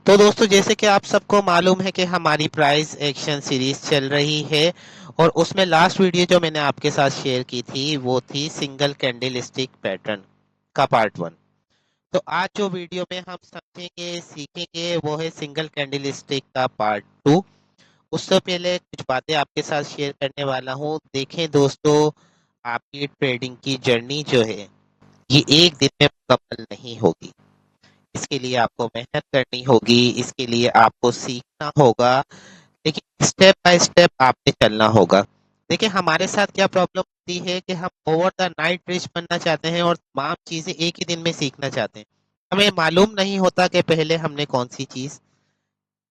तो दोस्तों जैसे कि आप सबको मालूम है कि हमारी प्राइस एक्शन सीरीज चल रही है और उसमें लास्ट वीडियो जो मैंने आपके साथ शेयर की थी वो थी सिंगल कैंडल स्टिक पैटर्न का पार्ट 1। तो आज जो वीडियो में हम समझेंगे सीखेंगे वो है सिंगल कैंडल स्टिक का पार्ट 2। उससे पहले कुछ बातें आपके साथ शेयर करने वाला हूँ। देखें दोस्तों, आपकी ट्रेडिंग की जर्नी जो है ये एक दिन में मुकम्मल नहीं होगी। इसके लिए आपको मेहनत करनी होगी, इसके लिए आपको सीखना होगा, लेकिन स्टेप बाय स्टेप आपने चलना होगा। देखिए हमारे साथ क्या प्रॉब्लम होती है कि हम ओवर द नाइट रिच बनना चाहते हैं और तमाम चीजें एक ही दिन में सीखना चाहते हैं। हमें मालूम नहीं होता कि पहले हमने कौन सी चीज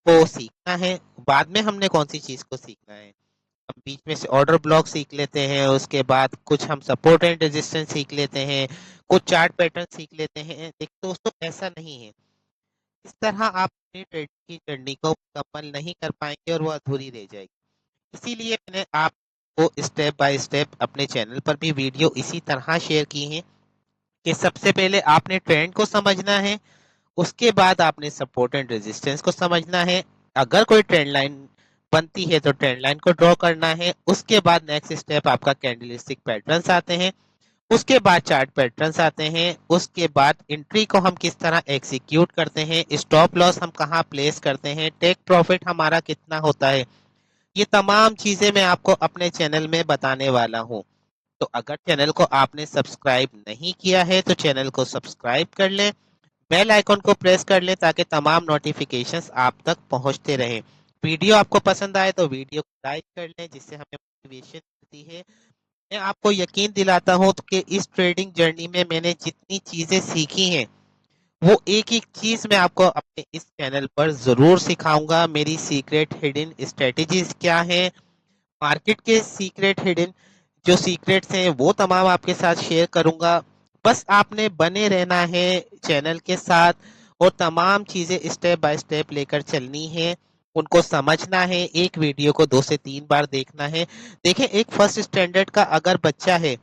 को सीखना है, बाद में हमने कौन सी चीज को सीखना है। हम बीच में से ऑर्डर ब्लॉक सीख लेते हैं, उसके बाद कुछ हम सपोर्ट एंड रेजिस्टेंस सीख लेते हैं, कुछ चार्ट पैटर्न सीख लेते हैं। देखिए दोस्तों, ऐसा नहीं है। इस तरह आप अपनी ट्रेडिंग की जर्नी को मुकम्मल नहीं कर पाएंगे और वो अधूरी रह जाएगी। इसीलिए मैंने आपको स्टेप बाय स्टेप अपने चैनल पर भी वीडियो इसी तरह शेयर की है कि सबसे पहले आपने ट्रेंड को समझना है, उसके बाद आपने सपोर्ट एंड रेजिस्टेंस को समझना है। अगर कोई ट्रेंड लाइन बनती है तो ट्रेंड लाइन को ड्रॉ करना है। उसके बाद नेक्स्ट स्टेप आपका कैंडलस्टिक पैटर्न्स आते हैं, उसके बाद चार्ट पैटर्न्स आते हैं, उसके बाद एंट्री को हम किस तरह एग्जीक्यूट करते हैं, स्टॉप लॉस हम कहाँ प्लेस करते हैं, टेक प्रॉफिट हमारा कितना होता है। ये तमाम चीजें मैं आपको अपने चैनल में बताने वाला हूँ। तो अगर चैनल को आपने सब्सक्राइब नहीं किया है तो चैनल को सब्सक्राइब कर लें, बेल आइकन को प्रेस कर लें ताकि तमाम नोटिफिकेशंस आप तक पहुंचते रहें। वीडियो आपको पसंद आए तो वीडियो को लाइक कर लें, जिससे हमें मोटिवेशन मिलती है। मैं आपको यकीन दिलाता हूँ कि इस ट्रेडिंग जर्नी में मैंने जितनी चीजें सीखी हैं वो एक एक चीज मैं आपको अपने इस चैनल पर जरूर सिखाऊंगा। मेरी सीक्रेट हिडन स्ट्रेटेजीज क्या है, मार्केट के सीक्रेट हिडन जो सीक्रेट्स हैं वो तमाम आपके साथ शेयर करूंगा। बस आपने बने रहना है चैनल के साथ और तमाम चीजें स्टेप बाय स्टेप लेकर चलनी है, उनको समझना है। एक वीडियो को 2 से 3 बार देखना है। देखें, एक फर्स्ट स्टैंडर्ड का अगर बच्चा है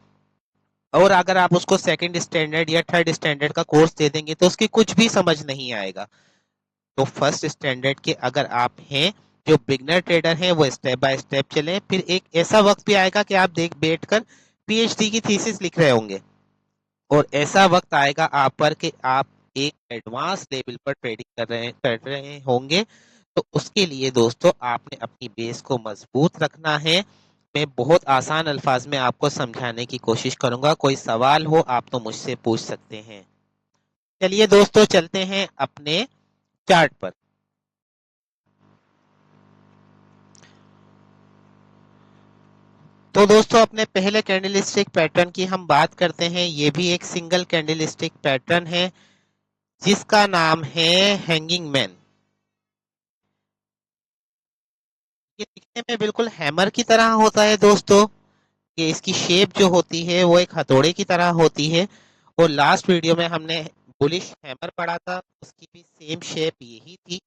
और अगर आप उसको सेकंड स्टैंडर्ड या थर्ड स्टैंडर्ड का कोर्स दे देंगे तो उसकी कुछ भी समझ नहीं आएगा। तो फर्स्ट स्टैंडर्ड के अगर आप हैं, जो बिगनर ट्रेडर हैं, वो स्टेप बाय स्टेप चलें। फिर एक ऐसा वक्त भी आएगा कि आप देख बैठकर पीएचडी की थीसिस लिख रहे होंगे और ऐसा वक्त आएगा आप पर कि आप एक एडवांस लेवल पर ट्रेडिंग कर रहे होंगे। तो उसके लिए दोस्तों आपने अपनी बेस को मजबूत रखना है। मैं बहुत आसान अल्फाज में आपको समझाने की कोशिश करूंगा। कोई सवाल हो आप तो मुझसे पूछ सकते हैं। चलिए दोस्तों, चलते हैं अपने चार्ट पर। तो दोस्तों अपने पहले कैंडलस्टिक पैटर्न की हम बात करते हैं। ये भी एक सिंगल कैंडलस्टिक पैटर्न है जिसका नाम है हैंगिंग मैन। ये दिखने में बिल्कुल हैमर की तरह होता है दोस्तों। ये इसकी शेप जो होती है वो एक हथौड़े की तरह होती है और लास्ट वीडियो में हमने बुलिश हैमर पढ़ा था, उसकी भी सेम शेप यही थी।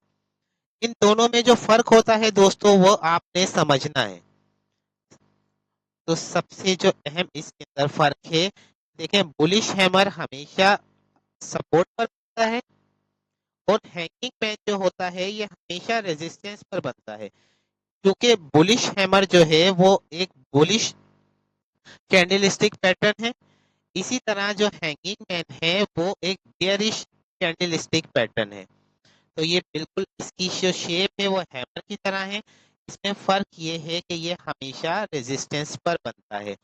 इन दोनों में जो फर्क होता है दोस्तों वो आपने समझना है। तो सबसे जो अहम इसके अंदर फर्क है, देखें, बुलिश हैमर हमेशा सपोर्ट पर बनता है और हैंगिंग मैन जो होता है ये हमेशा रेजिस्टेंस पर बनता है। क्योंकि बुलिश हैमर जो है वो एक बुलिश कैंडलस्टिक पैटर्न है, इसी तरह जो हैंगिंग मैन है वो एक बेयरिश कैंडलस्टिक पैटर्न है। तो ये बिल्कुल इसकी जो शेप है वो हैमर की तरह है। इसमें फर्क ये है कि ये हमेशा रेजिस्टेंस पर बनता है।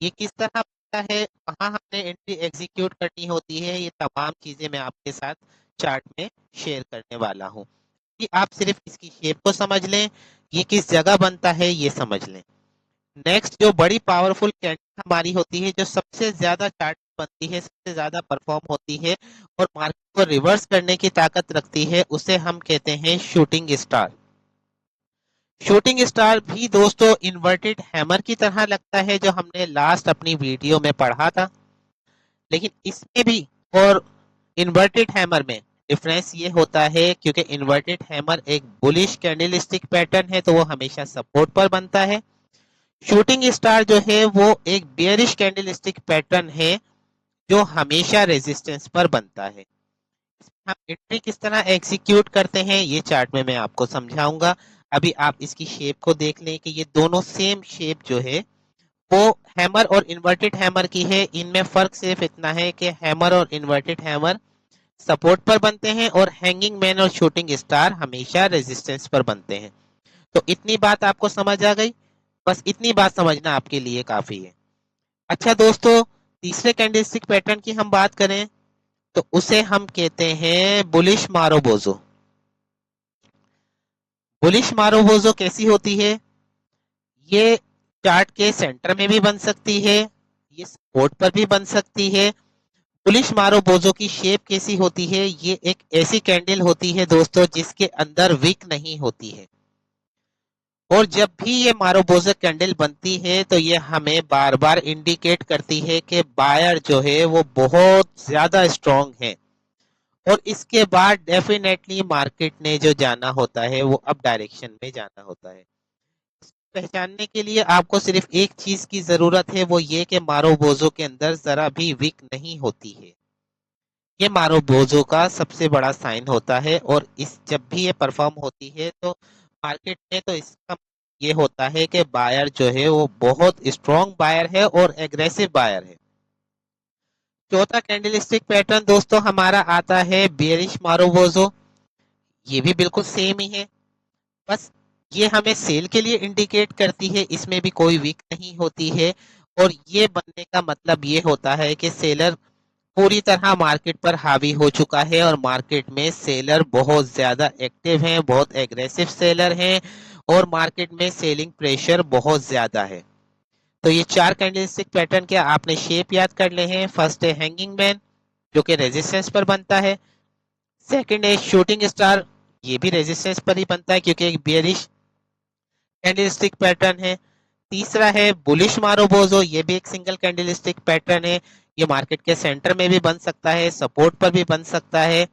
ये किस तरह बनता है, कहाँ हमने एंट्री एग्जीक्यूट करनी होती है, ये तमाम चीजें मैं आपके साथ चार्ट में शेयर करने वाला हूँ। कि आप सिर्फ इसकी शेप को समझ लें, ये किस जगह बनता है ये समझ लें। नेक्स्ट जो बड़ी पावरफुल कैंडल हमारी होती है, जो सबसे ज्यादा चार्ट बनती है, सबसे ज्यादा परफॉर्म होती है और मार्केट को रिवर्स करने की ताकत रखती है, उसे हम कहते हैं शूटिंग स्टार। शूटिंग स्टार भी दोस्तों इन्वर्टेड हैमर की तरह लगता है जो हमने लास्ट अपनी वीडियो में पढ़ा था, लेकिन इसमें भी और इन्वर्टेड हैमर में डिफरेंस ये होता है क्योंकि इन्वर्टेड हैमर एक बुलिश कैंडलस्टिक पैटर्न है तो वो हमेशा सपोर्ट पर बनता है। शूटिंग स्टार जो है वो एक बेयरिश कैंडलस्टिक पैटर्न है जो हमेशा रेजिस्टेंस पर बनता है। हम एंट्री किस तरह एग्जीक्यूट करते हैं ये चार्ट में मैं आपको समझाऊंगा। अभी आप इसकी शेप को देख लें कि ये दोनों सेम शेप जो है वो हैमर और इन्वर्टेड हैमर की है। इनमें फर्क सिर्फ इतना है कि हैमर और इन्वर्टेड हैमर सपोर्ट पर बनते हैं और हैंगिंग मैन और शूटिंग स्टार हमेशा रेजिस्टेंस पर बनते हैं। तो इतनी बात आपको समझ आ गई। बस इतनी बात समझना आपके लिए काफी है। अच्छा दोस्तों, तीसरे कैंडलस्टिक पैटर्न की हम बात करें तो उसे हम कहते हैं बुलिश मारोबोजो। बुलिश मारोबोजो कैसी होती है? ये चार्ट के सेंटर में भी बन सकती है, ये सपोर्ट पर भी बन सकती है। बुलिश मारोबोजो की शेप कैसी होती है? ये एक ऐसी कैंडल होती है दोस्तों जिसके अंदर विक नहीं होती है। और जब भी ये मारोबोजो कैंडल बनती है तो ये हमें बार बार इंडिकेट करती है कि बायर जो है वो बहुत ज्यादा स्ट्रांग है। और इसके बाद डेफिनेटली मार्केट ने जो जाना होता है वो अब डायरेक्शन में जाना होता है। पहचानने के लिए आपको सिर्फ एक चीज की जरूरत है, वो ये कि मारोबोजो के अंदर जरा भी विक नहीं होती है। ये मारोबोजो का सबसे बड़ा साइन होता है। और इस जब भी ये परफॉर्म होती है तो मार्केट में तो इसका ये होता है कि बायर जो है वो बहुत स्ट्रॉन्ग बायर है और एग्रेसिव बायर है। चौथा कैंडलस्टिक पैटर्न दोस्तों हमारा आता है बेयरिश मारोबोजो। ये भी बिल्कुल सेम ही है, बस ये हमें सेल के लिए इंडिकेट करती है, इसमें भी कोई वीक नहीं होती है। और ये बनने का मतलब ये होता है कि सेलर पूरी तरह मार्केट पर हावी हो चुका है और मार्केट में सेलर बहुत ज्यादा एक्टिव हैं, बहुत एग्रेसिव सेलर हैं और मार्केट में सेलिंग प्रेशर बहुत ज्यादा है। तो ये चार कैंडलस्टिक पैटर्न के आपने शेप याद कर ले हैं। फर्स्ट है हैंगिंग मैन जो कि रेजिस्टेंस पर बनता है। सेकंड है शूटिंग स्टार, ये भी रेजिस्टेंस पर ही बनता है क्योंकि एक बियरिश कैंडलस्टिक पैटर्न है। तीसरा है बुलिश मारोबोजो, ये भी एक सिंगल कैंडलस्टिक पैटर्न है। ये मार्केट के सेंटर में भी बन सकता है, सपोर्ट पर भी बन सकता है।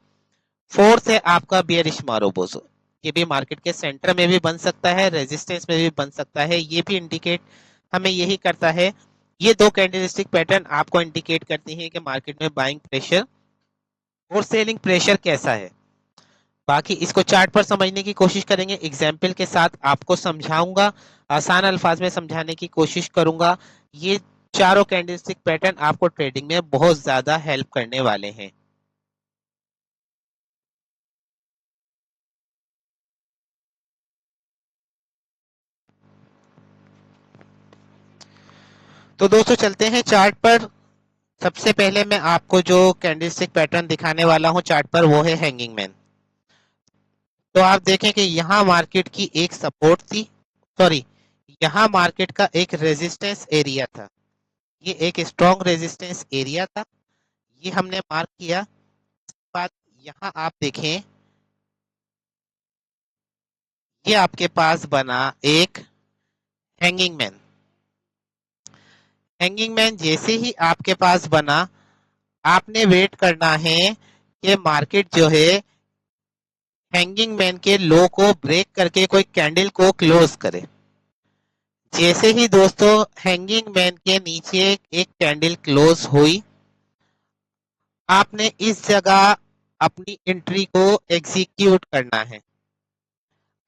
फोर्थ है आपका बियरिश मारोबोजो, ये भी मार्केट के सेंटर में भी बन सकता है, रेजिस्टेंस में भी बन सकता है। ये भी इंडिकेट हमें यही करता है। ये दो कैंडलस्टिक पैटर्न आपको इंडिकेट करती हैं कि मार्केट में बाइंग प्रेशर और सेलिंग प्रेशर कैसा है। बाकी इसको चार्ट पर समझने की कोशिश करेंगे, एग्जाम्पल के साथ आपको समझाऊंगा, आसान अल्फाज में समझाने की कोशिश करूंगा। ये चारों कैंडलस्टिक पैटर्न आपको ट्रेडिंग में बहुत ज्यादा हेल्प करने वाले हैं। तो दोस्तों चलते हैं चार्ट पर। सबसे पहले मैं आपको जो कैंडलस्टिक पैटर्न दिखाने वाला हूं चार्ट पर वो है हैंगिंग मैन। तो आप देखें कि यहाँ मार्केट की एक सपोर्ट थी, सॉरी, यहाँ मार्केट का एक रेजिस्टेंस एरिया था। ये एक स्ट्रॉन्ग रेजिस्टेंस एरिया था, ये हमने मार्क किया। बात यहाँ आप देखें, ये आपके पास बना एक हैंगिंग मैन। हैंगिंग मैन जैसे ही आपके पास बना, आपने वेट करना है कि मार्केट जो है हैंगिंग मैन के लो को ब्रेक करके कोई कैंडल को क्लोज करे। जैसे ही दोस्तों हैंगिंग मैन के नीचे एक कैंडल क्लोज हुई, आपने इस जगह अपनी एंट्री को एग्जीक्यूट करना है।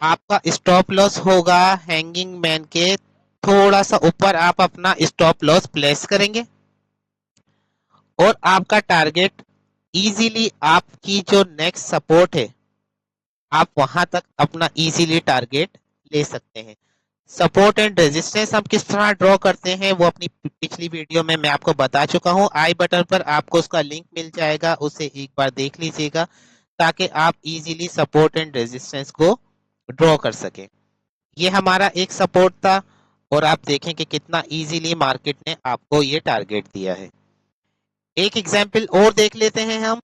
आपका स्टॉप लॉस होगा हैंगिंग मैन के थोड़ा सा ऊपर, आप अपना स्टॉप लॉस प्लेस करेंगे और आपका टारगेट इजीली आपकी जो नेक्स्ट सपोर्ट है, आप वहां तक अपना इजीली टारगेट ले सकते हैं। सपोर्ट एंड रेजिस्टेंस हम किस तरह ड्रॉ करते हैं वो अपनी पिछली वीडियो में मैं आपको बता चुका हूं। आई बटन पर आपको उसका लिंक मिल जाएगा, उसे एक बार देख लीजिएगा ताकि आप इजीली सपोर्ट एंड रेजिस्टेंस को ड्रॉ कर सकें। ये हमारा एक सपोर्ट था और आप देखें कि कितना इजीली मार्केट ने आपको ये टारगेट दिया है। एक एग्जाम्पल और देख लेते हैं हम।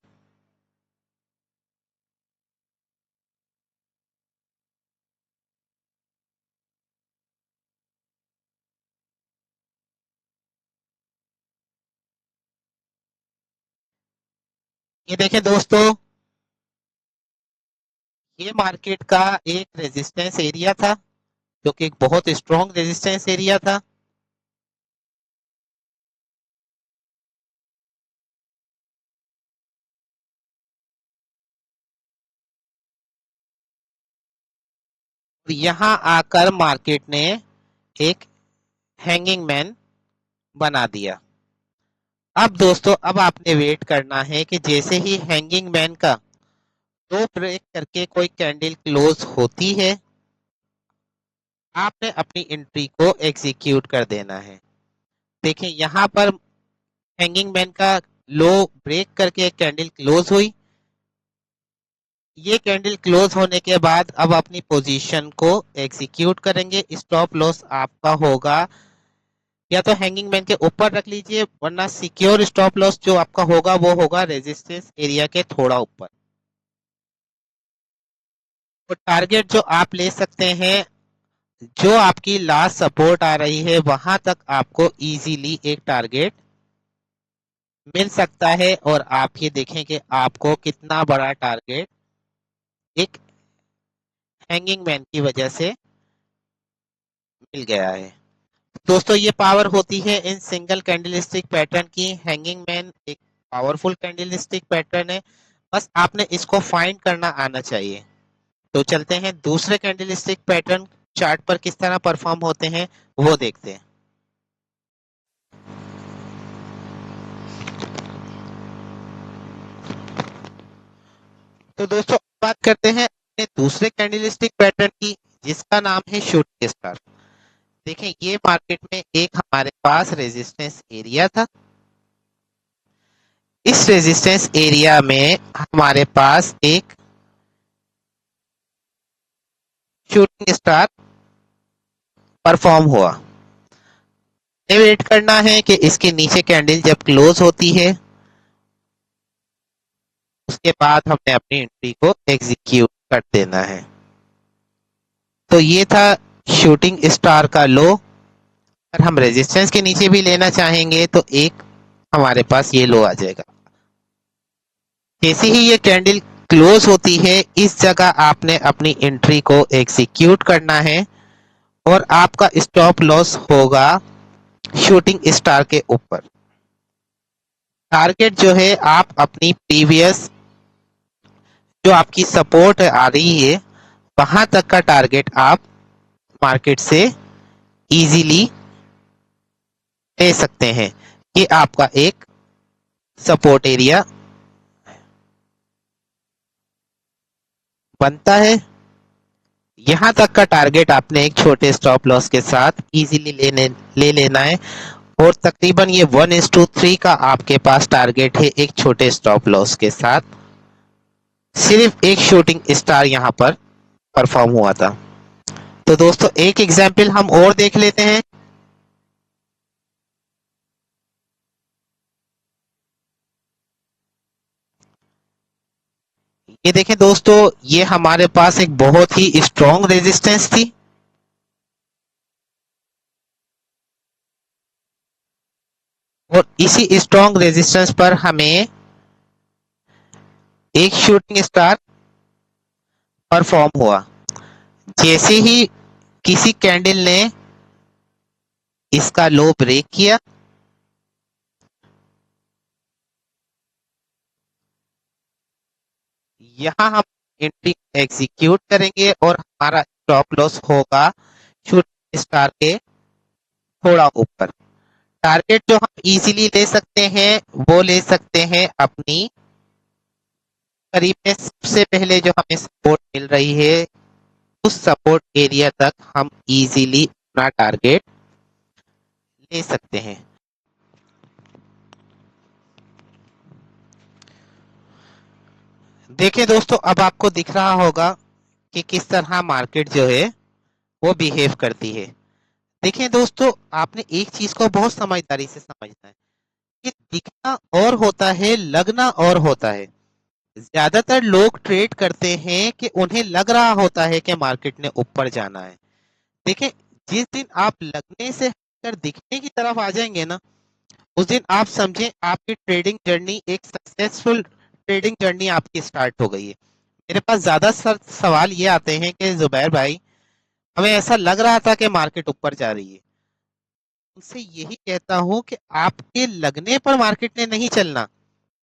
ये देखें दोस्तों, ये मार्केट का एक रेजिस्टेंस एरिया था जो कि एक बहुत स्ट्रॉन्ग रेजिस्टेंस एरिया था। यहाँ आकर मार्केट ने एक हैंगिंग मैन बना दिया। अब दोस्तों, अब आपने वेट करना है कि जैसे ही हैंगिंग मैन का दो ब्रेक करके कोई कैंडल क्लोज होती है, आपने अपनी एंट्री को एग्जीक्यूट कर देना है। देखें, यहाँ पर हैंगिंग मैन का लो ब्रेक करके एक कैंडल क्लोज हुई। ये कैंडल क्लोज होने के बाद अब अपनी पोजीशन को एग्जीक्यूट करेंगे। स्टॉप लॉस आपका होगा, या तो हैंगिंग मैन के ऊपर रख लीजिए, वरना सिक्योर स्टॉप लॉस जो आपका होगा वो होगा रेजिस्टेंस एरिया के थोड़ा ऊपर। तो टारगेट जो आप ले सकते हैं, जो आपकी लास्ट सपोर्ट आ रही है वहां तक आपको इजीली एक टारगेट मिल सकता है। और आप ये देखें कि आपको कितना बड़ा टारगेट एक हैंगिंग मैन की वजह से मिल गया है। दोस्तों, ये पावर होती है इन सिंगल कैंडलस्टिक पैटर्न की। हैंगिंग मैन एक पावरफुल कैंडलस्टिक पैटर्न है, बस आपने इसको फाइंड करना आना चाहिए। तो चलते हैं दूसरे कैंडलस्टिक पैटर्न चार्ट पर किस तरह परफॉर्म होते हैं वो देखते हैं। तो दोस्तों, बात करते हैं अपने दूसरे कैंडलस्टिक पैटर्न की, जिसका नाम है शूटिंग स्टार। देखें, ये मार्केट में एक हमारे पास रेजिस्टेंस एरिया था। इस रेजिस्टेंस एरिया में हमारे पास एक शूटिंग स्टार परफॉर्म हुआ। वेट करना है कि इसके नीचे कैंडल जब क्लोज होती है, उसके बाद हमने अपनी एंट्री को एग्जीक्यूट कर देना है। तो ये था शूटिंग स्टार का लो। अगर हम रेजिस्टेंस के नीचे भी लेना चाहेंगे तो एक हमारे पास ये लो आ जाएगा। जैसे ही ये कैंडल क्लोज होती है, इस जगह आपने अपनी एंट्री को एग्जीक्यूट करना है और आपका स्टॉप लॉस होगा शूटिंग स्टार के ऊपर। टारगेट जो है आप अपनी प्रीवियस जो आपकी सपोर्ट आ रही है वहां तक का टारगेट आप मार्केट से इजीली ले सकते हैं। ये आपका एक सपोर्ट एरिया बनता है। यहाँ तक का टारगेट आपने एक छोटे स्टॉप लॉस के साथ इजीली ले लेना है। और तकरीबन ये 1:3 का आपके पास टारगेट है एक छोटे स्टॉप लॉस के साथ। सिर्फ एक शूटिंग स्टार यहाँ पर परफॉर्म हुआ था। तो दोस्तों, एक एग्जाम्पल हम और देख लेते हैं। ये देखें दोस्तों, ये हमारे पास एक बहुत ही स्ट्रॉन्ग रेजिस्टेंस थी। और इसी स्ट्रॉन्ग रेजिस्टेंस पर हमें एक शूटिंग स्टार परफॉर्म हुआ। जैसे ही किसी कैंडल ने इसका लो ब्रेक किया, यहाँ हम एंट्री एग्जीक्यूट करेंगे और हमारा स्टॉप लॉस होगा शूटिंग स्टार के थोड़ा ऊपर। टारगेट जो हम इजीली ले सकते हैं वो ले सकते हैं अपनी करीब में सबसे पहले जो हमें सपोर्ट मिल रही है, उस सपोर्ट एरिया तक हम इजीली अपना टारगेट ले सकते हैं। देखिए दोस्तों, अब आपको दिख रहा होगा कि किस तरह मार्केट जो है वो बिहेव करती है। देखिए दोस्तों, आपने एक चीज को बहुत समझदारी से समझना है कि दिखना और होता है, लगना और होता है। ज्यादातर लोग ट्रेड करते हैं कि उन्हें लग रहा होता है कि मार्केट ने ऊपर जाना है। देखिए, जिस दिन आप लगने से हटकर दिखने की तरफ आ जाएंगे ना, उस दिन आप समझें आपकी ट्रेडिंग जर्नी एक सक्सेसफुल ट्रेडिंग जर्नी आपकी स्टार्ट हो गई है। मेरे पास ज्यादा सवाल ये आते हैं कि जुबैर भाई, हमें ऐसा लग रहा था कि मार्केट ऊपर जा रही है। उनसे यही कहता हूं कि आपके लगने पर मार्केट ने नहीं चलना,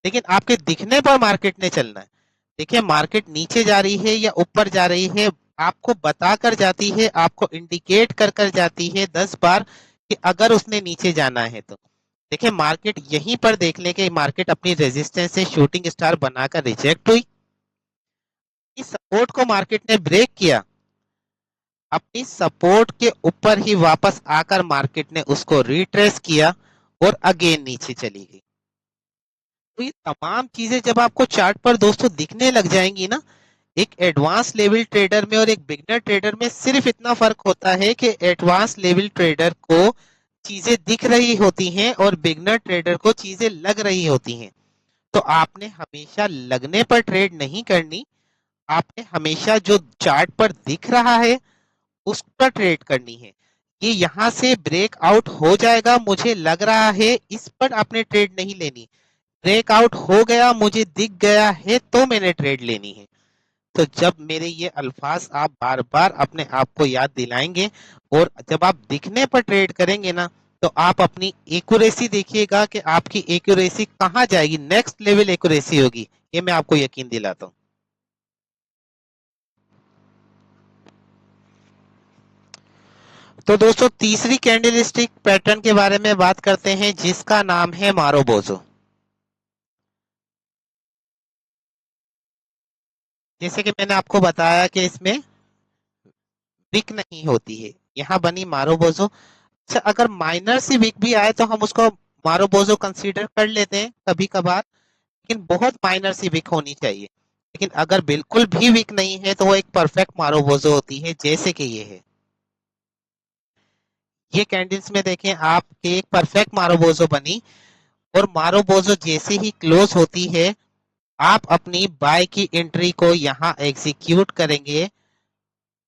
लेकिन आपके दिखने पर मार्केट ने चलना है। देखिए, मार्केट नीचे जा रही है या ऊपर जा रही है, आपको बता कर जाती है, आपको इंडिकेट कर कर जाती है 10 बार कि अगर उसने नीचे जाना है तो। देखिए मार्केट यहीं पर देख ले कि मार्केट अपनी रेजिस्टेंस से शूटिंग स्टार बनाकर रिजेक्ट हुई, इस सपोर्ट को मार्केट ने ब्रेक किया, अपनी सपोर्ट के ऊपर ही वापस आकर मार्केट ने उसको रिट्रेस किया और अगेन नीचे चली गई। तो ये तमाम चीजें जब आपको चार्ट पर दोस्तों दिखने लग जाएंगी ना, एक एडवांस लेवल ट्रेडर में और एक बिगनर ट्रेडर में सिर्फ इतना फर्क होता है कि एडवांस लेवल ट्रेडर को चीजें दिख रही होती हैं और बिगनर ट्रेडर को चीजें लग रही होती हैं। तो आपने हमेशा लगने पर ट्रेड नहीं करनी, आपने हमेशा जो चार्ट पर दिख रहा है उस पर ट्रेड करनी है। ये यहाँ से ब्रेकआउट हो जाएगा मुझे लग रहा है, इस पर आपने ट्रेड नहीं लेनी। ब्रेकआउट हो गया मुझे दिख गया है तो मैंने ट्रेड लेनी है। तो जब मेरे ये अल्फाज आप बार बार अपने आप को याद दिलाएंगे और जब आप दिखने पर ट्रेड करेंगे ना, तो आप अपनी एक्यूरेसी देखिएगा कि आपकी एक्यूरेसी कहाँ जाएगी, नेक्स्ट लेवल एक्यूरेसी होगी, ये मैं आपको यकीन दिलाता हूँ। तो दोस्तों तीसरी कैंडलस्टिक पैटर्न के बारे में बात करते हैं जिसका नाम है मारोबोजो। जैसे कि मैंने आपको बताया कि इसमें विक नहीं होती है, यहाँ बनी मारोबोजो। अच्छा अगर माइनर सी विक भी आए तो हम उसको मारोबोजो कंसीडर कर लेते हैं कभी कभार, लेकिन बहुत माइनर सी विक होनी चाहिए। लेकिन अगर बिल्कुल भी विक नहीं है तो वो एक परफेक्ट मारोबोजो होती है, जैसे कि ये है। ये कैंडल्स में देखें आप कि एक परफेक्ट मारोबोजो बनी और मारोबोजो जैसे ही क्लोज होती है आप अपनी बाय की एंट्री को यहाँ एग्जीक्यूट करेंगे।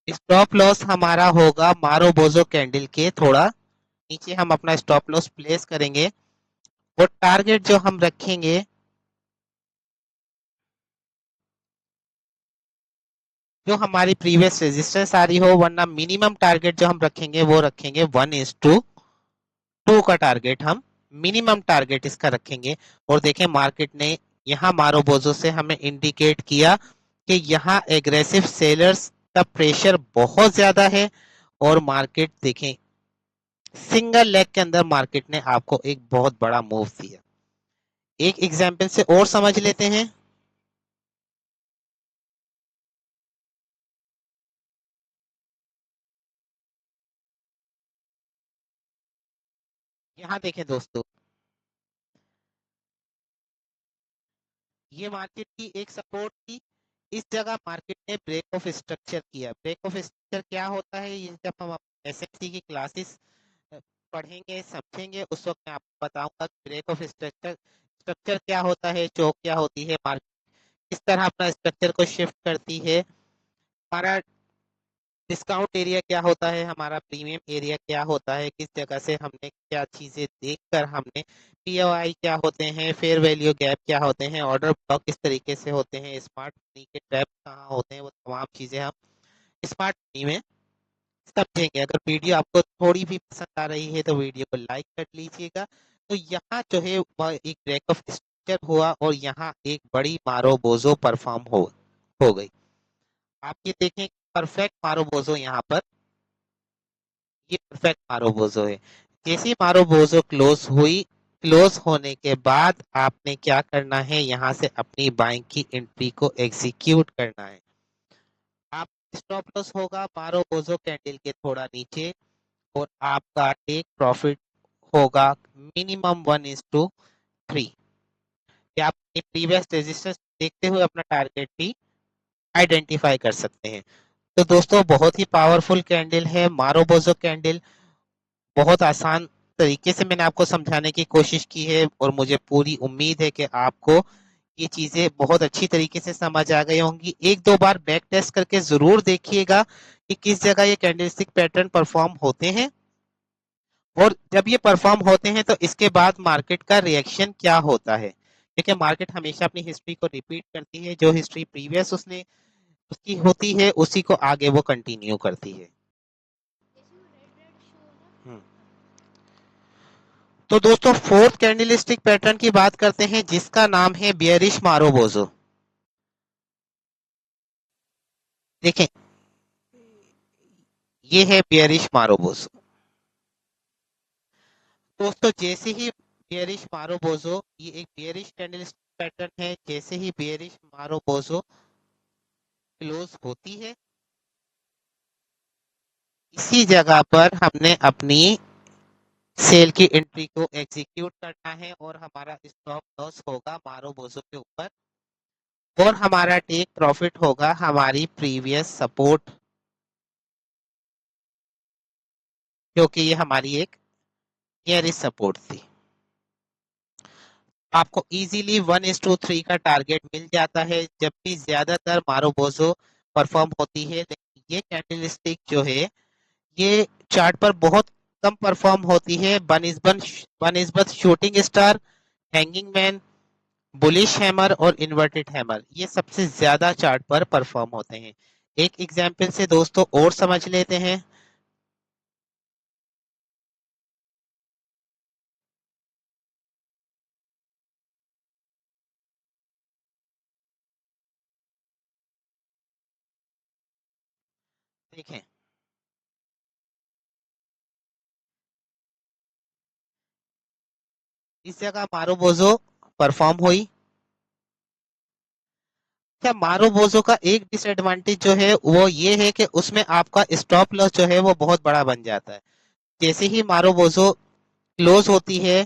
स्टॉप लॉस हमारा होगा मारोबोजो कैंडल के थोड़ा नीचे, हम अपना स्टॉप लॉस प्लेस करेंगे और टारगेट जो हम रखेंगे जो हमारी प्रीवियस रेजिस्टेंस आ रही हो, वरना मिनिमम टारगेट जो हम रखेंगे वो रखेंगे 1:2 का टारगेट हम मिनिमम टारगेट इसका रखेंगे। और देखें मार्केट ने यहाँ मारोबोजो से हमें इंडिकेट किया कि यहाँ एग्रेसिव सेलर्स का प्रेशर बहुत ज्यादा है और मार्केट देखें सिंगल लेग के अंदर मार्केट ने आपको एक बहुत बड़ा मूव दिया। एक एग्जांपल से और समझ लेते हैं। यहाँ देखें दोस्तों, ये मार्केट की एक सपोर्ट थी, इस जगह मार्केट ने ब्रेक ऑफ स्ट्रक्चर किया। ब्रेक ऑफ स्ट्रक्चर क्या होता है, ये जब हम एसएमसी की क्लासेस पढ़ेंगे समझेंगे उस वक्त मैं आपको बताऊंगा कि ब्रेक ऑफ स्ट्रक्चर स्ट्रक्चर क्या होता है, चौक क्या होती है, मार्केट किस तरह अपना स्ट्रक्चर को शिफ्ट करती है, हमारा डिस्काउंट एरिया क्या होता है, हमारा प्रीमियम एरिया क्या होता है, किस जगह से हमने क्या चीजें देखकर हमने पीओआई क्या होते हैं, फेयर वैल्यू गैप क्या होते हैं, ऑर्डर ब्लॉक किस तरीके से होते हैं, स्मार्ट मनी के ट्रैप कहाँ होते हैं, वो तमाम चीजें हम स्मार्ट मनी में समझेंगे। अगर वीडियो आपको थोड़ी भी पसंद आ रही है तो वीडियो को लाइक कर लीजिएगा। तो यहाँ जो है वह एक ब्रेक ऑफ स्ट्रक्चर हुआ और यहाँ एक बड़ी मारोबोजो परफॉर्म हो गई। आप ये देखें परफेक्ट मारोबोजो यहाँ पर, ये परफेक्ट मारोबोजो है। जैसी मारोबोजो क्लोज हुई, क्लोज होने के बाद आपने क्या करना है, यहाँ से अपनी बाइंग की एंट्री को एग्जीक्यूट करना है। आप स्टॉप लॉस होगा मारोबोजो कैंडल के थोड़ा नीचे और आपका टेक प्रॉफिट होगा मिनिमम 1:3। क्या आप प्रीवियस रेजिस्टेंस देखते हुए अपना टारगेट भी आइडेंटिफाई कर सकते हैं। तो दोस्तों बहुत ही पावरफुल कैंडल है मारोबोजो कैंडल, बहुत आसान तरीके से मैंने आपको समझाने की कोशिश की है और मुझे पूरी उम्मीद है कि आपको ये चीजें बहुत अच्छी तरीके से समझ आ गई होंगी। एक दो बार बैक टेस्ट करके जरूर देखिएगा कि किस जगह ये कैंडलस्टिक पैटर्न परफॉर्म होते हैं और जब ये परफॉर्म होते हैं तो इसके बाद मार्केट का रिएक्शन क्या होता है, क्योंकि मार्केट हमेशा अपनी हिस्ट्री को रिपीट करती है, जो हिस्ट्री प्रीवियस उसने उसकी होती है उसी को आगे वो कंटिन्यू करती है। हम्म। तो दोस्तों फोर्थ कैंडलस्टिक पैटर्न की बात करते हैं जिसका नाम है बियरिश मारोबोजो। देखें ये है बियरिश मारोबोजो। दोस्तों जैसे ही बियरिश मारोबोजो, ये एक बियरिश कैंडलस्टिक पैटर्न है, जैसे ही बियरिश मारोबोजो क्लोज होती है, इसी जगह पर हमने अपनी सेल की एंट्री को एग्जीक्यूट करना है और हमारा स्टॉप लॉस होगा मारोबोजो के ऊपर और हमारा टेक प्रॉफिट होगा हमारी प्रीवियस सपोर्ट, क्योंकि ये हमारी एक नियरेस्ट सपोर्ट थी। आपको इजीली 1:3 का टारगेट मिल जाता है जब भी ज्यादातर मारोबोजो परफॉर्म होती है। लेकिन ये कैंडलस्टिक जो है, ये चार्ट पर बहुत कम परफॉर्म होती है बनिस्बत shooting star, hanging man, bullish hammer और इन्वर्टेड हैमर, ये सबसे ज्यादा चार्ट पर परफॉर्म होते हैं। एक एग्जाम्पल से दोस्तों और समझ लेते हैं। देखें, इस जगह मारोबोजो परफॉर्म हुई। क्या मारोबोजो का एक डिसएडवांटेज जो है वो ये है कि उसमें आपका स्टॉप लॉस जो है वो बहुत बड़ा बन जाता है। जैसे ही मारोबोजो क्लोज होती है,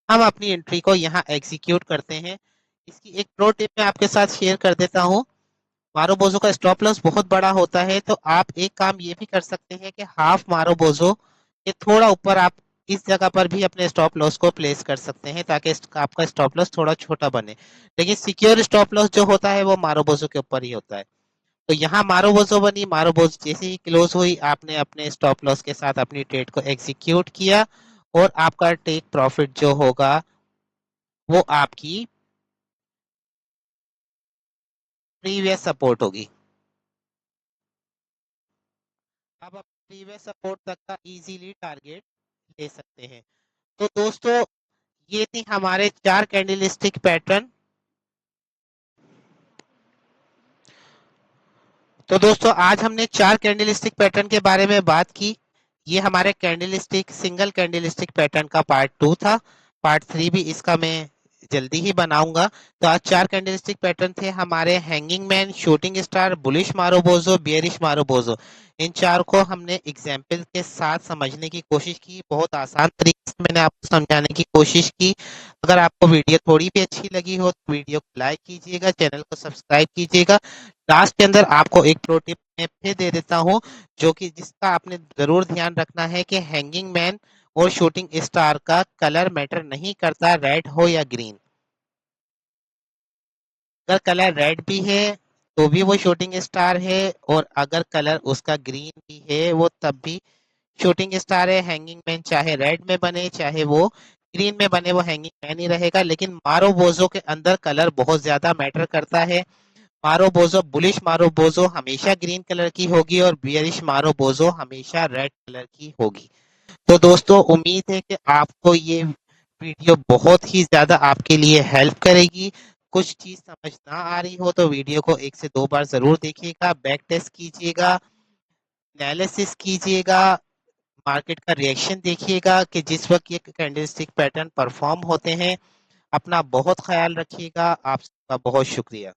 हम अपनी एंट्री को यहाँ एग्जीक्यूट करते हैं। इसकी एक प्रो टिप मैं आपके साथ शेयर कर देता हूँ। मारोबोजो का स्टॉप लॉस बहुत बड़ा होता है, तो आप एक काम ये भी कर सकते हैं कि हाफ मारोबोजो के थोड़ा ऊपर आप इस जगह पर भी अपने स्टॉप लॉस को प्लेस कर सकते हैं, ताकि आपका स्टॉप लॉस थोड़ा छोटा बने। लेकिन सिक्योर स्टॉप लॉस जो होता है वो मारोबोजो के ऊपर ही होता है। तो यहाँ मारोबोजो बनी, मारोबोजो जैसे ही क्लोज हुई, आपने अपने स्टॉप लॉस के साथ अपनी ट्रेड को एग्जीक्यूट किया और आपका टेक प्रॉफिट जो होगा वो आपकी प्रीवियस सपोर्ट होगी। अब आप प्रीवियस सपोर्ट तक का इजीली टारगेट ले सकते हैं। तो दोस्तों ये थी हमारे 4 कैंडलस्टिक पैटर्न। तो दोस्तों आज हमने 4 कैंडलस्टिक पैटर्न के बारे में बात की। ये हमारे कैंडलस्टिक सिंगल कैंडलस्टिक पैटर्न का पार्ट 2 था। पार्ट 3 भी इसका मैं जल्दी ही बनाऊंगा। तो आज 4 कैंडलस्टिक पैटर्न थे हमारे, hanging man, shooting star, bullish marubozu, bearish marubozu. इन 4 को हमने एग्जाम्पल के साथ समझने की कोशिश की। बहुत आसान तरीके से मैंने आपको समझाने की कोशिश की। अगर आपको वीडियो थोड़ी भी अच्छी लगी हो तो वीडियो को लाइक कीजिएगा, चैनल को सब्सक्राइब कीजिएगा। लास्ट के अंदर आपको एक प्रो टिप मैं फिर दे देता हूँ, जो कि जिसका आपने जरूर ध्यान रखना है कि हैंगिंग मैन और शूटिंग स्टार का कलर मैटर नहीं करता, रेड हो या ग्रीन। अगर कलर रेड भी है तो भी वो शूटिंग स्टार है, और अगर कलर उसका ग्रीन भी है वो तब भी शूटिंग स्टार है। हैंगिंग मैन चाहे रेड में बने चाहे वो ग्रीन में बने, वो हैंगिंग मैन ही रहेगा। लेकिन मारोबोजो के अंदर कलर बहुत ज्यादा मैटर करता है। मारोबोजो, बुलिश मारोबोजो हमेशा ग्रीन कलर की होगी और बियरिश मारोबोजो हमेशा रेड कलर की होगी। तो दोस्तों उम्मीद है कि आपको ये वीडियो बहुत ही ज्यादा आपके लिए हेल्प करेगी। कुछ चीज समझ ना आ रही हो तो वीडियो को 1 से 2 बार जरूर देखिएगा, बैक टेस्ट कीजिएगा, एनालिसिस कीजिएगा, मार्केट का रिएक्शन देखिएगा कि जिस वक्त ये कैंडलस्टिक पैटर्न परफॉर्म होते हैं। अपना बहुत ख्याल रखिएगा। आप सबका बहुत शुक्रिया।